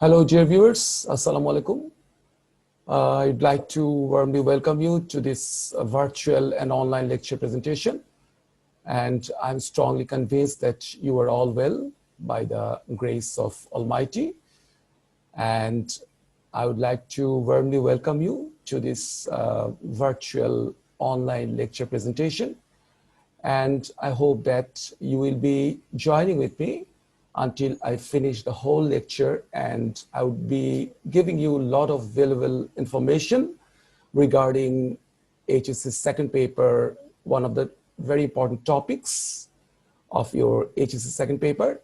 Hello, dear viewers. Assalamu alaikum. I'd like to warmly welcome you to this virtual and online lecture presentation. And I'm strongly convinced that you are all well by the grace of Almighty. And I would like to warmly welcome you to this virtual online lecture presentation. And I hope that you will be joining with me until I finish the whole lecture, and I would be giving you a lot of valuable information regarding HSC's second paper, one of the very important topics of your HSC second paper.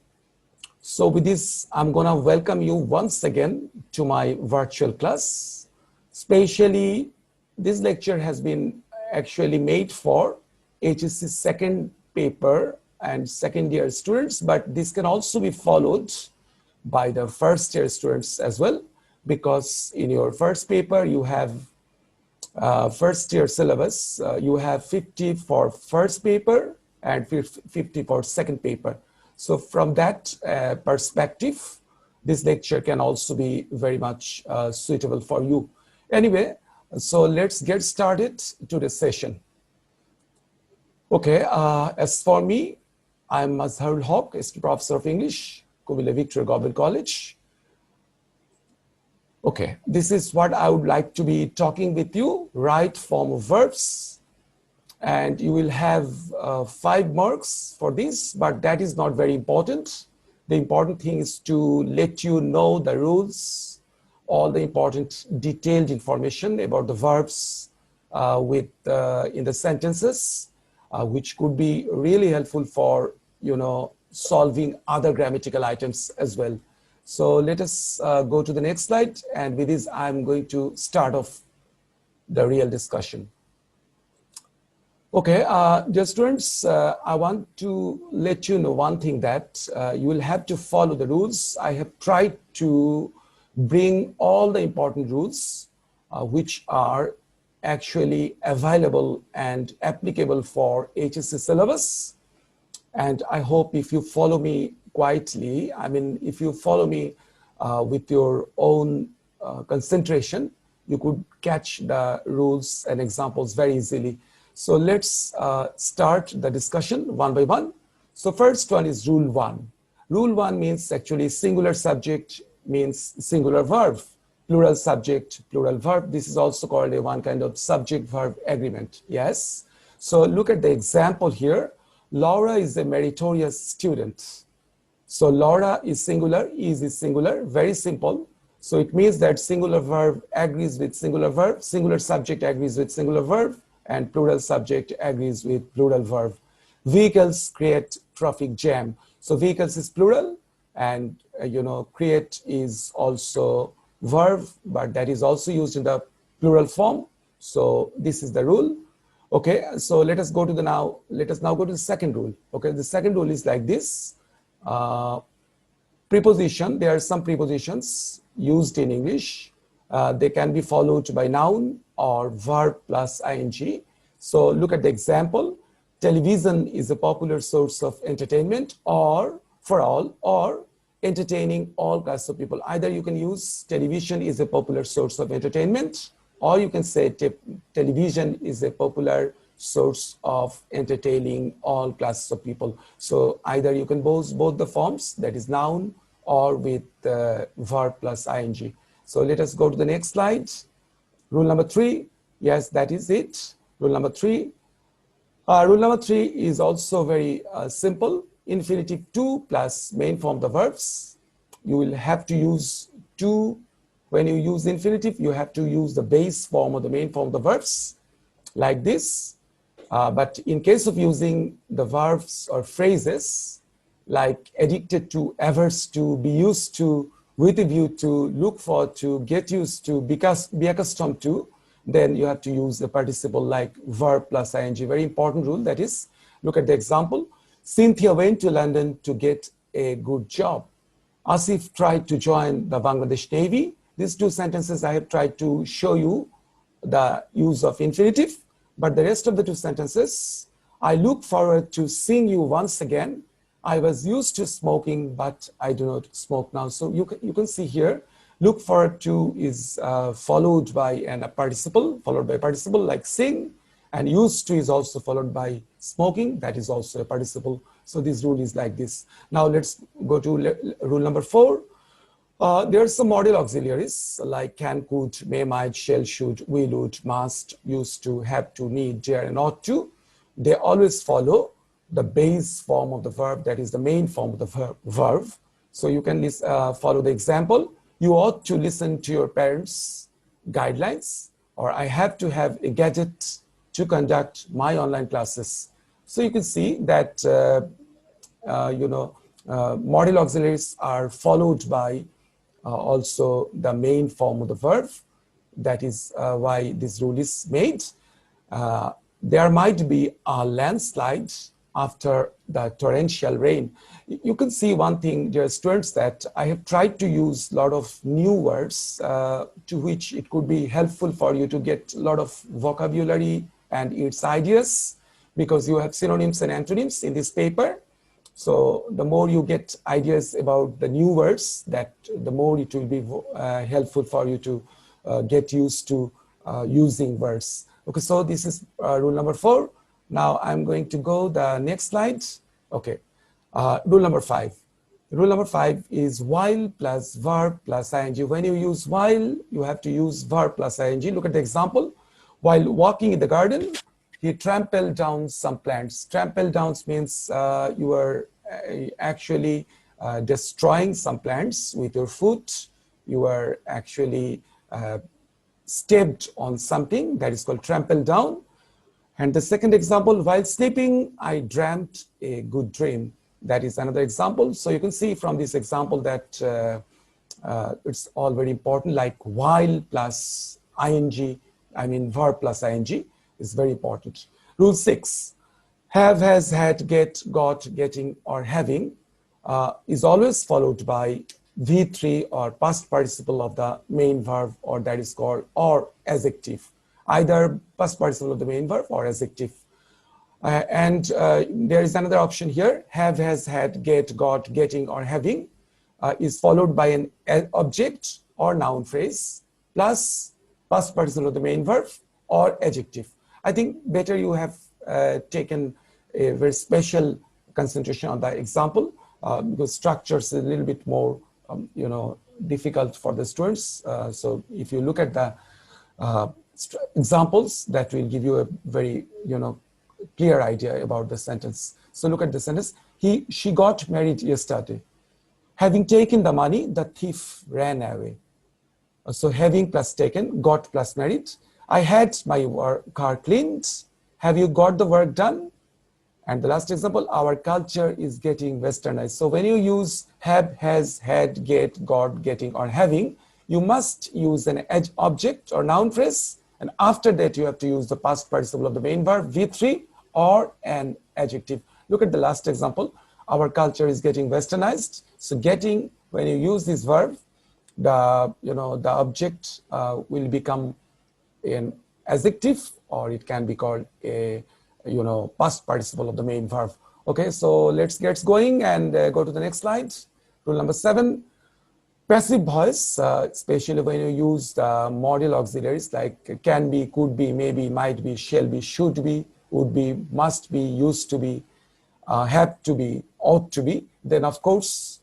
So with this, I'm gonna welcome you once again to my virtual class. Especially, this lecture has been actually made for HSC second paper and second year students, but this can also be followed by the first year students as well, because in your first paper you have first year syllabus, you have 50 for first paper and 50 for second paper. So from that perspective, this lecture can also be very much suitable for you. Anyway, so let's get started to the session. Okay, as for me, I'm Mazharul Haq, Assistant Professor of English, Kuala Victoria Government College. Okay, this is what I would like to be talking with you, right from verbs. And you will have 5 marks for this, but that is not very important. The important thing is to let you know the rules, all the important detailed information about the verbs in the sentences, which could be really helpful for, solving other grammatical items as well. So let us go to the next slide. And with this, I'm going to start off the real discussion. Okay, dear students, I want to let you know one thing, that you will have to follow the rules. I have tried to bring all the important rules which are actually available and applicable for HSC syllabus. And I hope if you follow me quietly, if you follow me with your own concentration, you could catch the rules and examples very easily. So let's start the discussion one by one. So first one is rule 1. Rule 1 means actually singular subject means singular verb. Plural subject, plural verb. This is also called one kind of subject-verb agreement. Yes. So look at the example here. Laura is a meritorious student. So Laura is singular, is singular, very simple. So it means that singular verb agrees with singular verb, singular subject agrees with singular verb, and plural subject agrees with plural verb. Vehicles create traffic jam. So vehicles is plural, and create is also verb, but that is also used in the plural form. So this is the rule. Okay, so let us now go to the second rule. Okay, the second rule is like this. Preposition, there are some prepositions used in English. They can be followed by noun or verb plus ing. So look at the example. Television is a popular source of entertainment, or for all, or entertaining all classes of people. Either you can use television is a popular source of entertainment, or you can say television is a popular source of entertaining all classes of people. So either you can both the forms, that is noun, or with verb plus ing. So let us go to the next slide. Rule number 3. Yes, that is it. Rule number 3. Rule number 3 is also very simple. Infinitive to plus main form the verbs. You will have to use to. When you use infinitive, you have to use the base form or the main form of the verbs, like this. But in case of using the verbs or phrases, like addicted to, averse to, be used to, with a view to, look for to, get used to, be accustomed to, then you have to use the participle like verb plus ing. Very important rule, that is, look at the example. Cynthia went to London to get a good job. Asif tried to join the Bangladesh Navy. These 2 sentences I have tried to show you the use of infinitive, but the rest of the 2 sentences, I look forward to seeing you once again. I was used to smoking, but I do not smoke now. So you can see here, look forward to is followed by a participle, like sing, and used to is also followed by smoking, that is also a participle. So this rule is like this. Now let's go to rule number 4. There are some modal auxiliaries like can, could, may, might, shall, should, will, would, must, used to, have to, need, dare, and ought to. They always follow the base form of the verb, that is the main form of the verb. So you can follow the example. You ought to listen to your parents' guidelines, or I have to have a gadget to conduct my online classes. So you can see that modal auxiliaries are followed by also the main form of the verb. That is why this rule is made. There might be a landslide after the torrential rain. You can see one thing, dear students, that I have tried to use a lot of new words to which it could be helpful for you to get a lot of vocabulary and its ideas, because you have synonyms and antonyms in this paper. So the more you get ideas about the new words, that the more it will be helpful for you to get used to using words. Okay, so this is rule number 4. Now I'm going to go the next slide. Okay, rule number 5. Rule number 5 is while plus verb plus ing. When you use while, you have to use verb plus ing. Look at the example. While walking in the garden, he trampled down some plants. Trample down means you are actually destroying some plants with your foot. You are actually stepped on something, that is called trample down. And the second example, while sleeping, I dreamt a good dream. That is another example. So you can see from this example that it's all very important, like while plus ing, I mean verb plus ing is very important. Rule 6, have, has, had, get, got, getting, or having is always followed by V3 or past participle of the main verb, or that is called or adjective. Either past participle of the main verb or adjective. There is another option here, have, has, had, get, got, getting, or having is followed by an object or noun phrase plus past participle of the main verb or adjective. I think better you have taken a very special concentration on the example because structure is a little bit more difficult for the students. So if you look at the examples, that will give you a very clear idea about the sentence. So look at the sentence. She got married yesterday. Having taken the money, the thief ran away. So having plus taken, got plus married. I had my car cleaned. Have you got the work done? And the last example, our culture is getting westernized. So when you use have, has, had, get, got, getting, or having, you must use an object or noun phrase. And after that, you have to use the past participle of the main verb, V3, or an adjective. Look at the last example. Our culture is getting westernized. So getting, when you use this verb, the object will become an adjective, or it can be called a past participle of the main verb. Okay, so let's get going and go to the next slide. Rule number 7, passive voice, especially when you use the modal auxiliaries like can be, could be, maybe, might be, shall be, should be, would be, must be, used to be, have to be, ought to be, then of course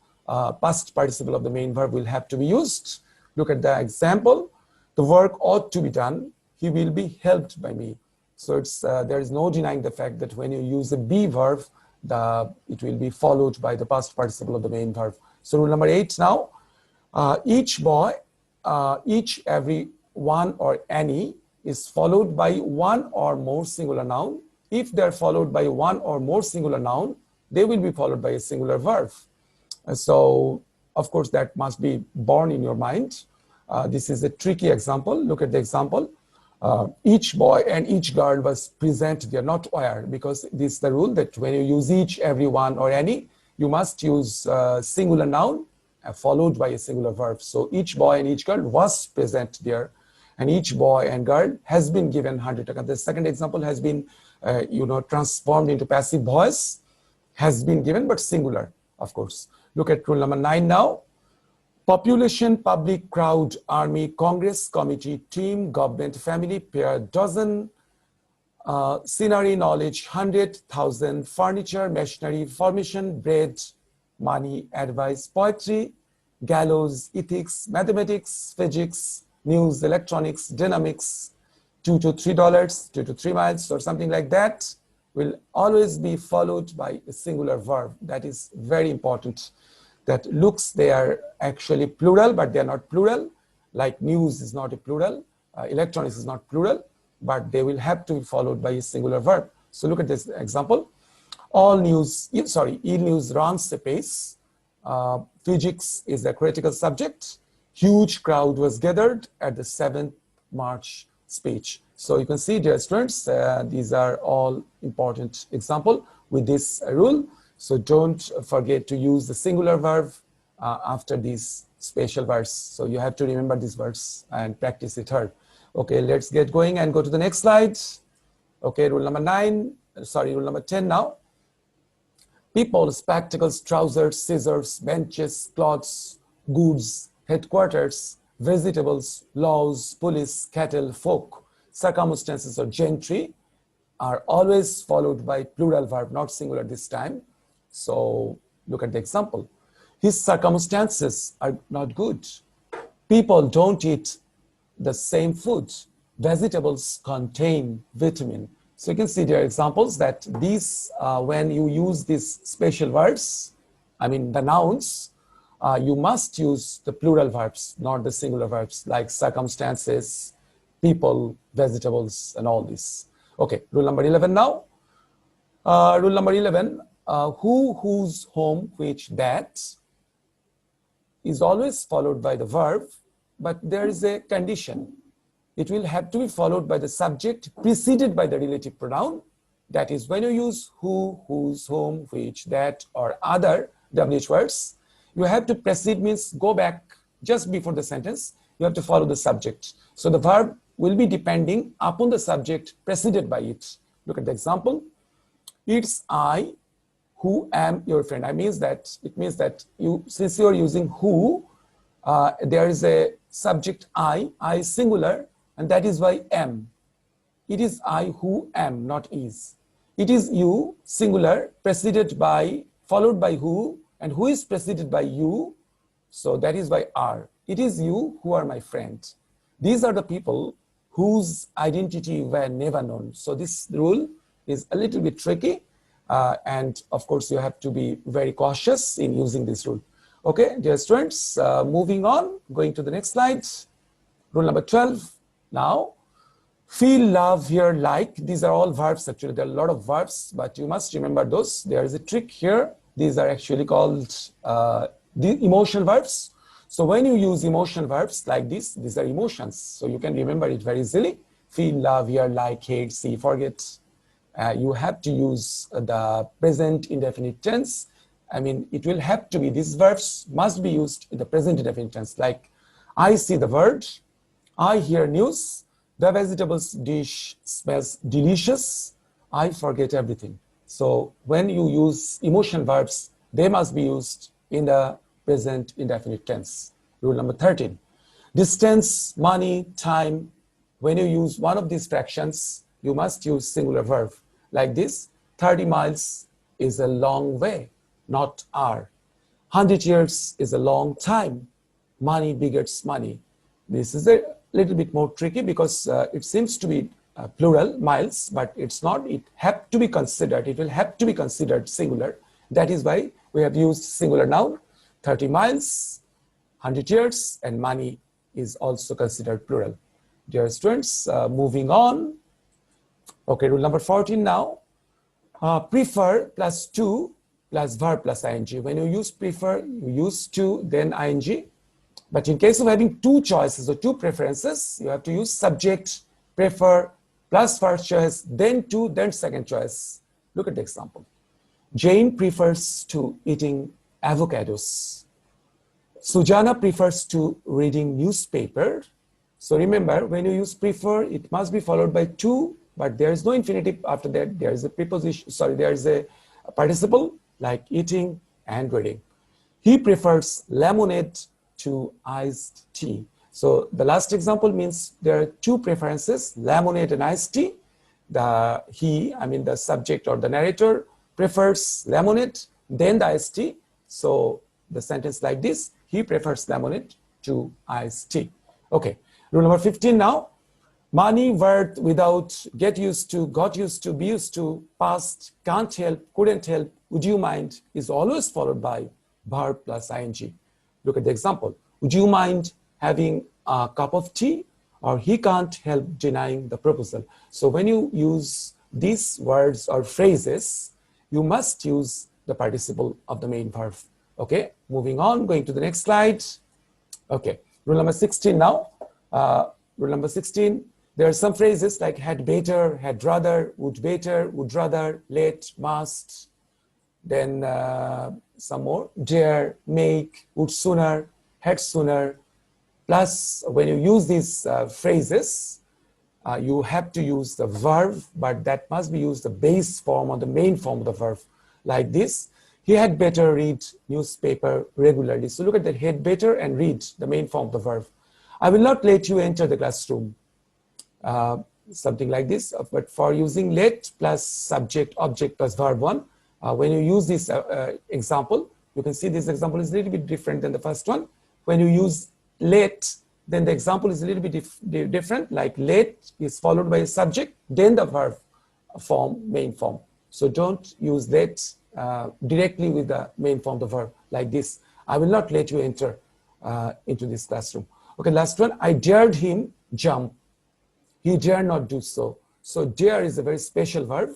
past participle of the main verb will have to be used. Look at the example. The work ought to be done. He will be helped by me. So there is no denying the fact that when you use a be verb, it will be followed by the past participle of the main verb. So rule number 8 now. Each boy, each, every, one, or any is followed by one or more singular noun. If they're followed by one or more singular noun, they will be followed by a singular verb. So, of course, that must be born in your mind. This is a tricky example. Look at the example. Each boy and each girl was present there, not where, because this is the rule that when you use each, every, one, or any, you must use singular noun followed by a singular verb. So each boy and each girl was present there, and each boy and girl has been given 100 taka. The second example has been transformed into passive voice. has been given, but singular, of course. Look at rule number 9 now. Population, public, crowd, army, congress, committee, team, government, family, pair, dozen, scenery, knowledge, 100,000, furniture, machinery, formation, bread, money, advice, poetry, gallows, ethics, mathematics, physics, news, electronics, dynamics, $2 to $3, 2 to 3 miles, or something like that, will always be followed by a singular verb. That is very important. That looks, they are actually plural, but they are not plural. Like news is not a plural, electronics is not plural, but they will have to be followed by a singular verb. So look at this example. All news, e-news runs apace. Physics is a critical subject. Huge crowd was gathered at the 7th March speech. So you can see, dear students, these are all important example with this rule. So don't forget to use the singular verb after these special verbs. So you have to remember these verbs and practice it hard. Okay, let's get going and go to the next slide. Okay, rule number 10 now. People, spectacles, trousers, scissors, benches, clothes, goods, headquarters, vegetables, laws, police, cattle, folk, circumstances, or gentry are always followed by plural verb, not singular this time. So look at the example. His circumstances are not good. People don't eat the same food. Vegetables contain vitamin. So you can see there are examples that these, when you use these special verbs, I mean the nouns, you must use the plural verbs, not the singular verbs, like circumstances, people, vegetables, and all this. Okay, rule number 11 now. Rule number 11, who, whose, whom, which, that is always followed by the verb, but there is a condition. It will have to be followed by the subject preceded by the relative pronoun. That is, when you use who, whose, whom, which, that, or other WH words, you have to precede means go back just before the sentence. You have to follow the subject. So the verb will be depending upon the subject preceded by it. Look at the example. It's I who am your friend. It means that you, since you are using who, there is a subject I is singular, and that is why am. It is I who am, not is. It is you, singular, preceded by, followed by who, and who is preceded by you, so that is by are. It is you who are my friend. These are the people whose identity were never known. So this rule is a little bit tricky, and of course you have to be very cautious in using this rule. Okay, dear students, moving on, going to the next slide. Rule number 12 now. Feel, love, hear, like. These are all verbs actually. There are a lot of verbs, but you must remember those. There is a trick here. These are actually called the emotional verbs. So when you use emotional verbs like this, these are emotions. So you can remember it very easily. Feel, love, hear, like, hate, see, forget. You have to use the present indefinite tense. I mean, it will have to be, these verbs must be used in the present indefinite tense. Like, I see the bird, I hear news, the vegetables dish smells delicious, I forget everything. So when you use emotion verbs, they must be used in the present indefinite tense. Rule number 13. Distance, money, time. When you use one of these fractions, you must use singular verb. Like this, 30 miles is a long way, not hour. 100 years is a long time. Money begets money. This is a little bit more tricky because it seems to be plural, miles, but it's not. It have to be considered. It will have to be considered singular. That is why we have used singular noun. 30 miles, 100 years, and money is also considered plural. Dear students, moving on. Okay, rule number 14 now. Prefer plus to plus verb plus ing. When you use prefer, you use to, then ing. But in case of having two choices or two preferences, you have to use subject, prefer, plus first choice, then to, then second choice. Look at the example. Jane prefers to eating avocados. Sujana prefers to reading newspaper. So remember, when you use prefer, it must be followed by to, but there is no infinitive after that. There is a preposition, there is a participle, like eating and reading. He prefers lemonade to iced tea. So the last example means there are two preferences, lemonade and iced tea. The subject or the narrator prefers lemonade, then the iced tea. So the sentence like this, he prefers lemonade to iced tea. Okay, rule number 15 now. Money, verb without get used to, got used to, be used to, past, can't help, couldn't help, would you mind is always followed by verb plus ing. Look at the example. Would you mind having a cup of tea? Or he can't help denying the proposal. So when you use these words or phrases, you must use the participle of the main verb. Okay, moving on, going to the next slide. Okay, rule number 16 now. Rule number 16, there are some phrases like had better, had rather, would rather, let, must. Then some more, dare, make, would sooner, had sooner. Plus, when you use these phrases, you have to use the verb, but that must be used the base form or the main form of the verb. Like this, he had better read newspaper regularly. So look at that, had better and read, the main form of the verb. I will not let you enter the classroom. Something like this, but for using let plus subject, object plus verb 1, when you use this example, you can see this example is a little bit different than the first one. When you use let, then the example is a little bit different, like let is followed by a subject, then the verb form, main form. So don't use let directly with the main form of the verb like this. I will not let you enter into this classroom. Okay, last one, I dared him jump. He dare not do so. So dare is a very special verb.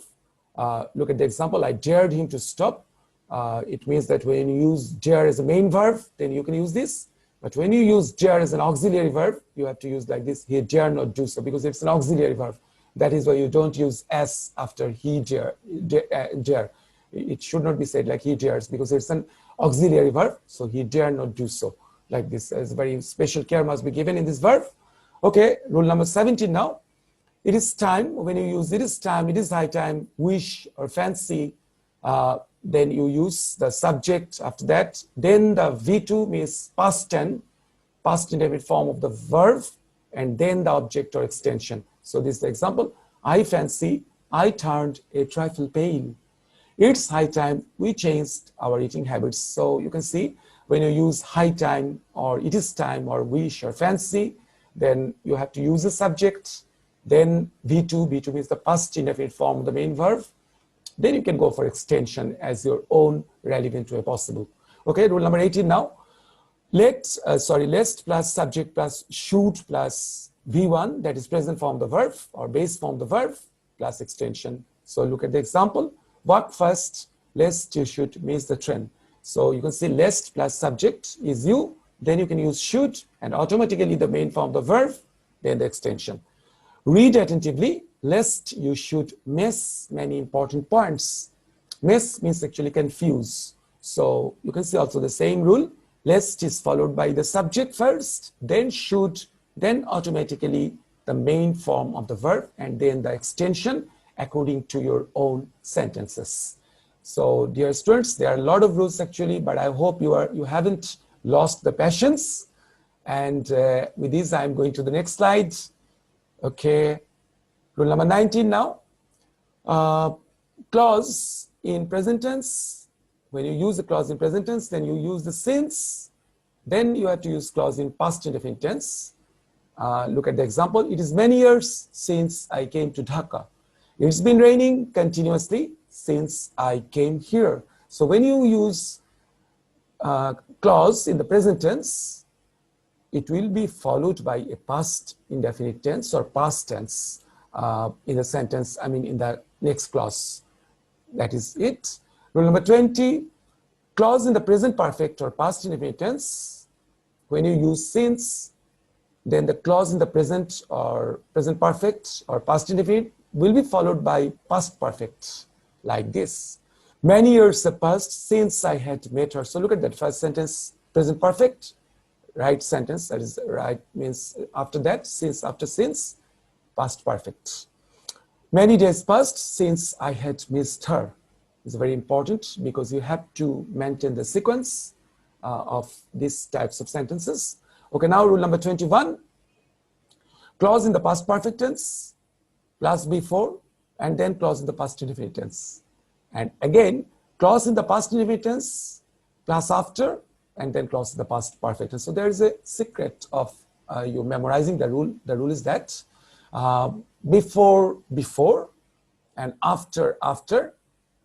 Look at the example, I dared him to stop. It means that when you use dare as a main verb, then you can use this. But when you use dare as an auxiliary verb, you have to use like this, he dare not do so, because it's an auxiliary verb. That is why you don't use s after he dare. It should not be said like he dares, because it's an auxiliary verb, so he dare not do so. Like this, as very special care must be given in this verb. Okay, rule number 17 now. It is time, when you use it is time, it is high time, wish or fancy, then you use the subject after that. Then the V2 means past tense indefinite form of the verb, and then the object or extension. So this is the example. I fancy, I turned a trifle pale. It's high time we changed our eating habits. So you can see when you use high time or it is time or wish or fancy, then you have to use the subject, then V2 means the past indefinite form of the main verb. Then you can go for extension as your own relevant way possible. Okay, rule number 18 now. Lest plus subject plus should plus V1, that is present form of the verb or base form of the verb, plus extension. So look at the example. Walk first, lest you should miss the train. So you can see lest plus subject is you, then you can use should, and automatically the main form of the verb, then the extension. Read attentively, lest you should miss many important points. Miss means actually confuse. So you can see also the same rule. Lest is followed by the subject first, then should, then automatically the main form of the verb, and then the extension according to your own sentences. So dear students, there are a lot of rules actually, but I hope you haven't lost the patience. And with this, I'm going to the next slide. Okay, rule number 19 now. Clause in present tense. When you use the clause in present tense, then you use the since. Then you have to use clause in past indefinite tense. Look at the example. It is many years since I came to Dhaka. It's been raining continuously since I came here. So when you use clause in the present tense, it will be followed by a past indefinite tense or past tense in the sentence, in the next clause. That is it. Rule number 20, clause in the present perfect or past indefinite tense. When you use since, then the clause in the present or present perfect or past indefinite will be followed by past perfect, like this. Many years have passed since I had met her. So look at that first sentence, present perfect, right sentence, that is right, means after that, since, after since, past perfect. Many days passed since I had missed her. is very important because you have to maintain the sequence of these types of sentences. Okay, now rule number 21. Clause in the past perfect tense, plus before, and then clause in the past indefinite tense. And again, clause in the past indefinite tense, plus after, and then clause in the past perfect tense. So there is a secret of you memorizing the rule. The rule is that before, and after,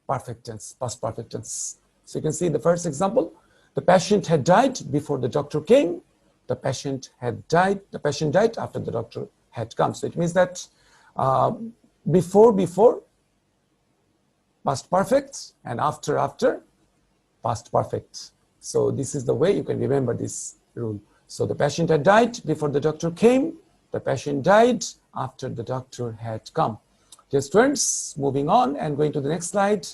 perfect tense, past perfect tense. So you can see the first example, the patient had died before the doctor came. The patient had died. The patient died after the doctor had come. So it means that before, past perfect, and after, past perfect. So this is the way you can remember this rule. So the patient had died before the doctor came. The patient died after the doctor had come. Dear students, moving on and going to the next slide,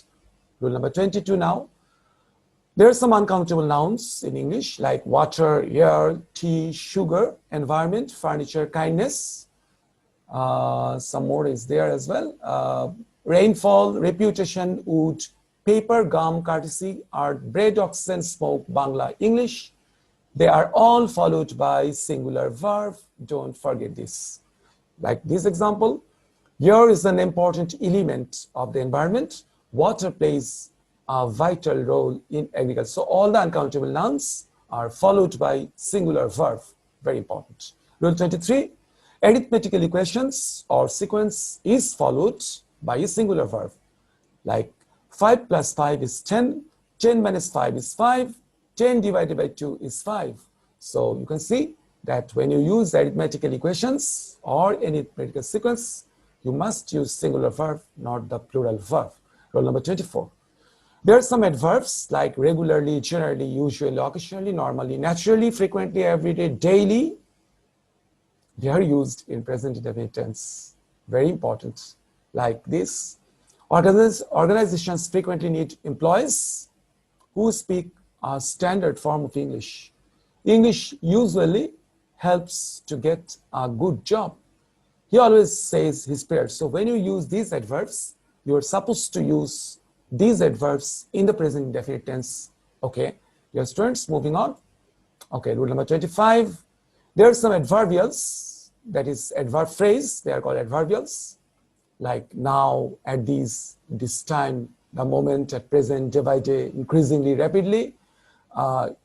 rule number 22 now. There are some uncountable nouns in English like water, air, tea, sugar, environment, furniture, kindness. Some more is there as well. Rainfall, reputation, wood, paper, gum, courtesy, art, bread, oxygen, smoke, Bangla, English. They are all followed by singular verb. Don't forget this. Like this example, air is an important element of the environment. Water plays a vital role in agriculture. So all the uncountable nouns are followed by singular verb. Very important. Rule 23, arithmetical equations or sequence is followed by a singular verb. Like 5 plus 5 is 10, 10 minus 5 is 5, 10 divided by 2 is 5. So you can see that when you use arithmetical equations or any arithmetical sequence, you must use singular verb, not the plural verb. Rule number 24. There are some adverbs like regularly, generally, usually, occasionally, normally, naturally, frequently, every day, daily. They are used in present indefinite tense. Very important. Like this. Organizations frequently need employees who speak a standard form of English. English usually helps to get a good job. He always says his prayers. So when you use these adverbs, you are supposed to use these adverbs in the present indefinite tense. Okay, your students, moving on. Okay, rule number 25. There are some adverbials, that is adverb phrase, they are called adverbials, like now, at this time, the moment, at present, day by day, increasingly, rapidly.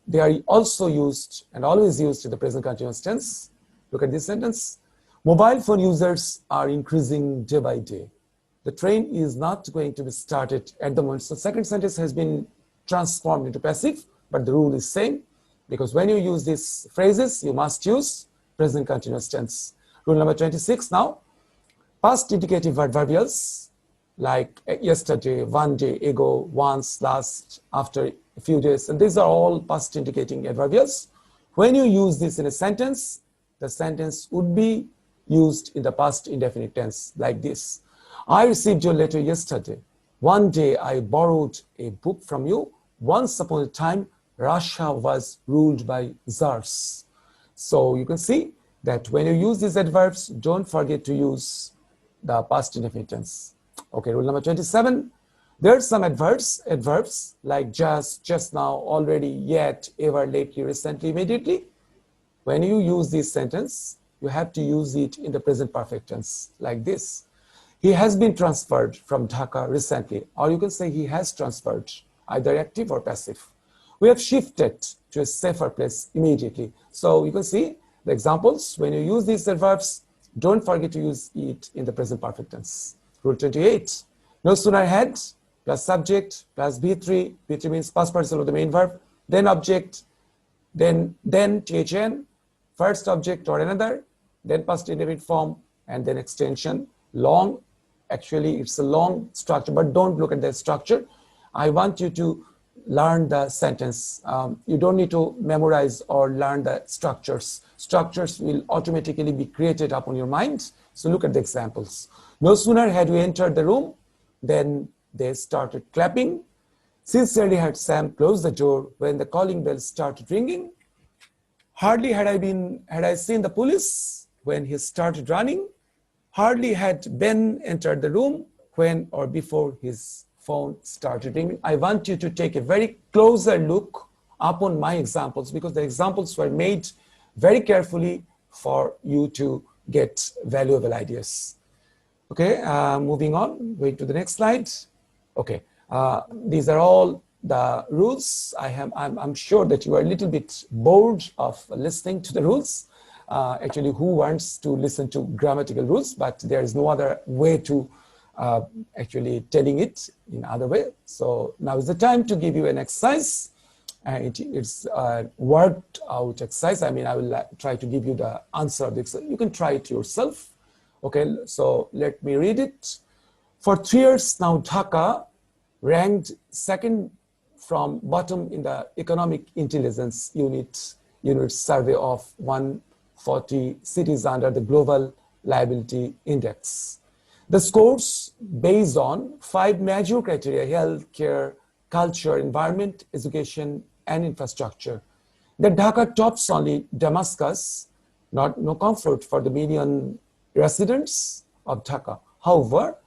They are also used and always used in the present continuous tense. Look at this sentence. Mobile phone users are increasing day by day. The train is not going to be started at the moment. So second sentence has been transformed into passive, but the rule is same, because when you use these phrases, you must use present continuous tense. Rule number 26 now. Past indicative adverbials like yesterday, one day ago, once, last, after a few days, and these are all past indicating adverbials. When you use this in a sentence, the sentence would be used in the past indefinite tense like this. I received your letter yesterday. One day I borrowed a book from you. Once upon a time, Russia was ruled by czars. So you can see that when you use these adverbs, don't forget to use the past indefinite tense. Okay, rule number 27. There are some adverbs like just now, already, yet, ever, lately, recently, immediately. When you use this sentence, you have to use it in the present perfect tense like this. He has been transferred from Dhaka recently, or you can say he has transferred, either active or passive. We have shifted to a safer place immediately. So you can see the examples. When you use these adverbs, don't forget to use it in the present perfect tense. Rule 28. No sooner had plus subject plus B3. B3 means past participle of the main verb, then object, then THN, first object or another, then past indefinite form, and then extension. Long, actually it's a long structure, but don't look at the structure. I want you to learn the sentence. You don't need to memorize or learn the structures. Structures will automatically be created upon your mind. So look at the examples. No sooner had we entered the room, then they started clapping. Sincerely had Sam closed the door when the calling bell started ringing. Hardly had I seen the police when he started running. Hardly had Ben entered the room when or before his phone started ringing. I want you to take a very closer look upon my examples, because the examples were made very carefully for you to get valuable ideas. Okay, moving on, going to the next slide. Okay, these are all the rules. I'm sure that you are a little bit bored of listening to the rules. Actually, who wants to listen to grammatical rules? But there is no other way to actually telling it in other way. So now is the time to give you an exercise. It's a worked out exercise. I mean, I will try to give you the answer of the exercise. You can try it yourself. Okay, so let me read it. For 3 years now, Dhaka ranked second from bottom in the Economic Intelligence Unit survey of 140 cities under the Global Liability Index. The scores based on 5 major criteria: health, care, culture, environment, education, and infrastructure. The Dhaka tops only Damascus, no comfort for the million residents of Dhaka. However,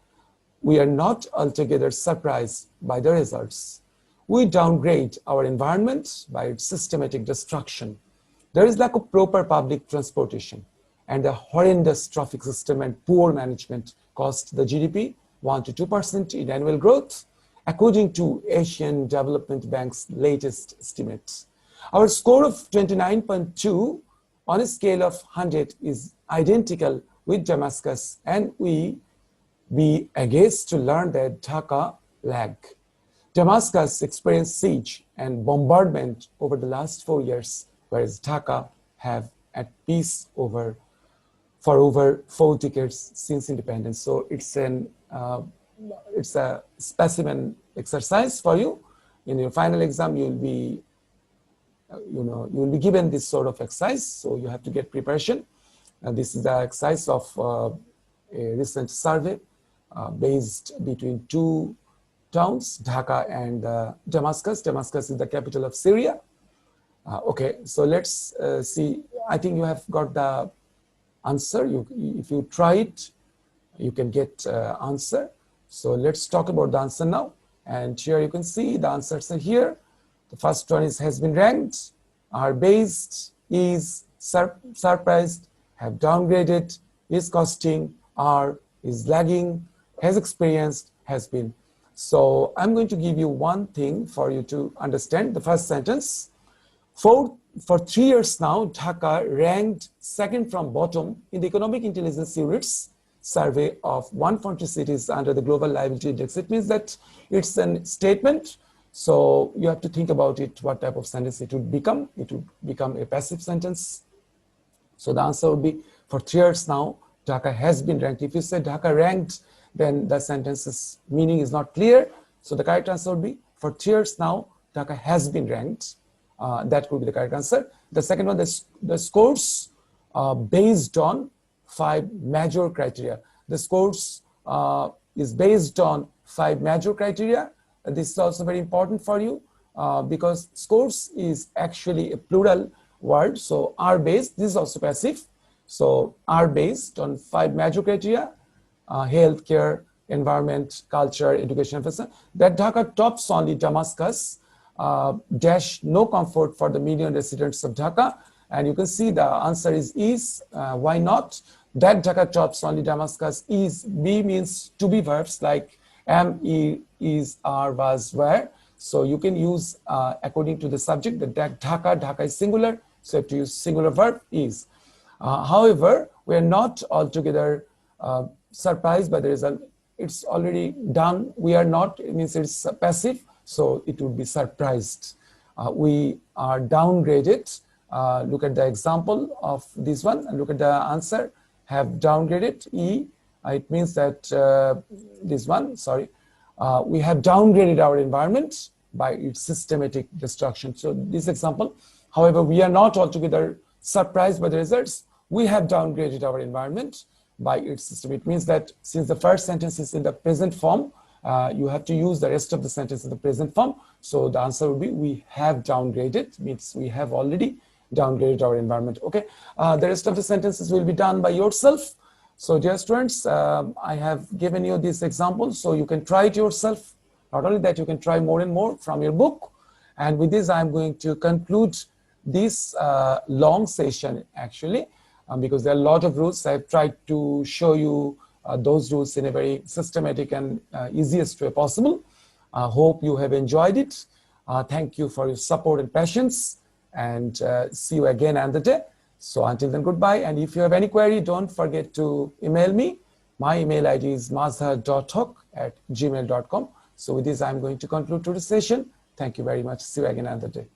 we are not altogether surprised by the results. We downgrade our environment by its systematic destruction. There is lack of proper public transportation, and the horrendous traffic system and poor management cost the GDP 1 to 2% in annual growth, according to Asian Development Bank's latest estimates. Our score of 29.2 on a scale of 100 is identical with Damascus, and we be aghast to learn that Dhaka lagged. Damascus experienced siege and bombardment over the last 4 years, whereas Dhaka have at peace for over 4 decades since independence. So it's a specimen exercise for you. In your final exam, you will be given this sort of exercise. So you have to get preparation. This is the exercise of a recent survey based between 2 towns, Dhaka and Damascus. Damascus is the capital of Syria. Okay, so let's see. I think you have got the answer. If you try it, you can get answer. So let's talk about the answer now. And here you can see the answers are here. The first one has been ranked, are based, is surprised, have downgraded, is costing, are, is lagging, has experienced, has been. So I'm going to give you one thing for you to understand. The first sentence, for 3 years now, Dhaka ranked second from bottom in the Economic Intelligence Unit's survey of 140 cities under the Global Liability Index. It means that it's a statement. So you have to think about it, what type of sentence it would become. It would become a passive sentence. So the answer would be, for 3 years now, Dhaka has been ranked. If you say Dhaka ranked, then the sentence's meaning is not clear. So the correct answer would be, for 3 years now, Dhaka has been ranked. That could be the correct answer. The second one, the scores based on 5 major criteria. The scores is based on 5 major criteria. This is also very important for you because scores is actually a plural word. So are based, this is also passive. So are based on 5 major criteria: health, care, environment, culture, education, etc. That Dhaka tops only Damascus, dash no comfort for the million residents of Dhaka. And you can see the answer is. Why not? That Dhaka tops only Damascus is. Be means to be verbs like am, is, are, was, were. So you can use according to the subject. That Dhaka is singular, so you have to use singular verb is. However, we are not altogether surprised by the result. It's already done. We are not, it means it's passive, so it would be surprised. We are downgraded. Look at the example of this one and look at the answer. Have downgraded, E. It means that this one, sorry. We have downgraded our environment by its systematic destruction. So this example, however, we are not altogether surprised by the results. We have downgraded our environment by its system. It means that since the first sentence is in the present form, you have to use the rest of the sentence in the present form. So the answer would be, we have downgraded, means we have already downgraded our environment. Okay, the rest of the sentences will be done by yourself. So dear students, I have given you this example, so you can try it yourself. Not only that, you can try more and more from your book. And with this, I'm going to conclude this long session, actually, because there are a lot of rules. I've tried to show you those rules in a very systematic and easiest way possible. Hope you have enjoyed it. Thank you for your support and patience, and see you again another day. So until then, goodbye. And if you have any query, don't forget to email me. My email ID is mazhar.talk@gmail.com. So with this, I'm going to conclude today's session. Thank you very much. See you again another day.